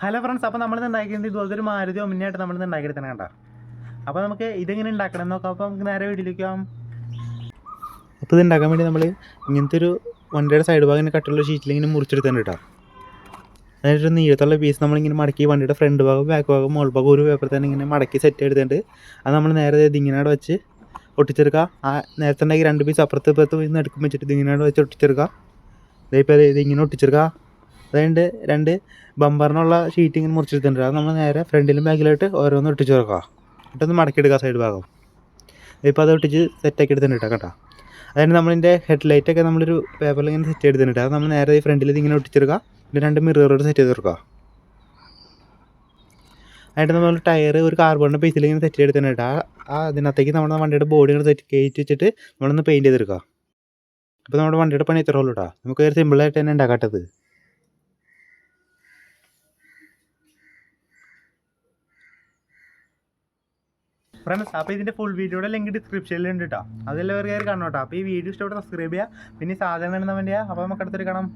Hello friends, അപ്പോൾ നമ്മളിന്ന് ഉണ്ടാക്കിയത് ഇതുപോലത്തെ ഒരു മാരുതി ഒമിനിയായിട്ട് നമ്മളിന്ന് ഉണ്ടാക്കിയെടുത്തന്നെ കണ്ട. അപ്പോൾ നമുക്ക് ഇതെങ്ങനെ ഉണ്ടാക്കണം എന്ന് നോക്കാം. അപ്പോൾ നമുക്ക് നേരെ വീട്ടിലേക്ക് പോകാം. അപ്പോൾ ഇത് ഉണ്ടാക്കാൻ വേണ്ടി നമ്മൾ ഇങ്ങനത്തെ ഒരു വണ്ടിയുടെ സൈഡ് ഭാഗം ഇങ്ങനെ കട്ടുള്ള ഷീറ്റിൽ ഇങ്ങനെ മുറിച്ചെടുത്തുണ്ട് കേട്ടോ. അതായത് നീളത്തുള്ള പീസ് നമ്മളിങ്ങനെ മടക്കി വണ്ടിയുടെ ഫ്രണ്ട് ഭാഗം ബാക്ക് ഭാഗം മുകൾ ഭാഗം ഒരു പേപ്പർ തന്നെ ഇങ്ങനെ മടക്കി സെറ്റ് എടുത്തിട്ടുണ്ട്. അത് നമ്മൾ നേരെ ഇതിങ്ങനെ വെച്ച് ഒട്ടിച്ചെടുക്കുക. ആ നേരത്തെ ഉണ്ടാക്കി രണ്ട് പീസ് അപ്പുറത്ത് ഇപ്പുറത്ത് ഇന്ന് എടുക്കും വെച്ചിട്ട് ഇതിങ്ങനെ വെച്ച് ഒട്ടിച്ചെടുക്കുക. ഇതിപ്പോൾ ഇതിങ്ങനെ ഒട്ടിച്ചെടുക്കുക. അതുകൊണ്ട് രണ്ട് ബമ്പറിനുള്ള ഷീറ്റ് ഇങ്ങനെ മുറിച്ചെടുത്തിട്ടുണ്ട്. അത് നമ്മൾ നേരെ ഫ്രണ്ടിലും ബാക്കിലായിട്ട് ഓരോന്ന് ഒട്ടിച്ച് വെക്കുക. എന്നിട്ടൊന്ന് മടക്കിയെടുക്കുക സൈഡ് ഭാഗം. ഇപ്പോൾ അത് ഒട്ടിച്ച് സെറ്റാക്കി എടുത്തിട്ടുണ്ട് കേട്ടോ. അതായത് നമ്മളിൻ്റെ ഹെഡ്ലൈറ്റൊക്കെ നമ്മളൊരു പേപ്പറിൽ ഇങ്ങനെ സെറ്റ് ചെയ്തിട്ടുണ്ട്. അത് നമ്മൾ നേരെ ഈ ഫ്രണ്ടിൽ ഇതിങ്ങനെ ഒട്ടിച്ചെടുക്കുക. പിന്നെ രണ്ട് മിററോട് സെറ്റ് ചെയ്ത് കൊടുക്കുക. അതിൻ്റെ നമ്മൾ ടയർ ഒരു കാർബണിൻ്റെ പീസിൽ ഇങ്ങനെ സെറ്റ് ചെയ്തെടുത്തിട്ടുണ്ട്. അതിനകത്തേക്ക് നമ്മുടെ വണ്ടിയുടെ ബോഡി ഇങ്ങനെ സെറ്റ് കയറ്റി വെച്ചിട്ട് നമ്മളൊന്ന് പെയിൻറ്റ് ചെയ്തെടുക്കുക. അപ്പോൾ നമ്മുടെ വണ്ടിയുടെ പണി ഇത്രേ ഉള്ളൂ കേട്ടോ. നമുക്ക് ഒരു സിമ്പിളായിട്ട് തന്നെ ഉണ്ടാക്കാട്ടത്. ഫ്രണ്ട്സ്, അപ്പോൾ ഇതിൻ്റെ ഫുൾ വീഡിയോയുടെ ലിങ്ക് ഡിസ്ക്രിപ്ഷനിലുണ്ട് കേട്ടോ. അതെല്ലാവരും കയറി കാണണം കേട്ടോ. അപ്പോൾ ഈ വീഡിയോ ഇഷ്ടപ്പെട്ട് സബ്സ്ക്രൈബ് ചെയ്യുക. പിന്നെ സാധനം വേണമെന്ന് വേണ്ടിയാൽ അപ്പോൾ നമുക്ക് അടുത്തൊരു കാണാം.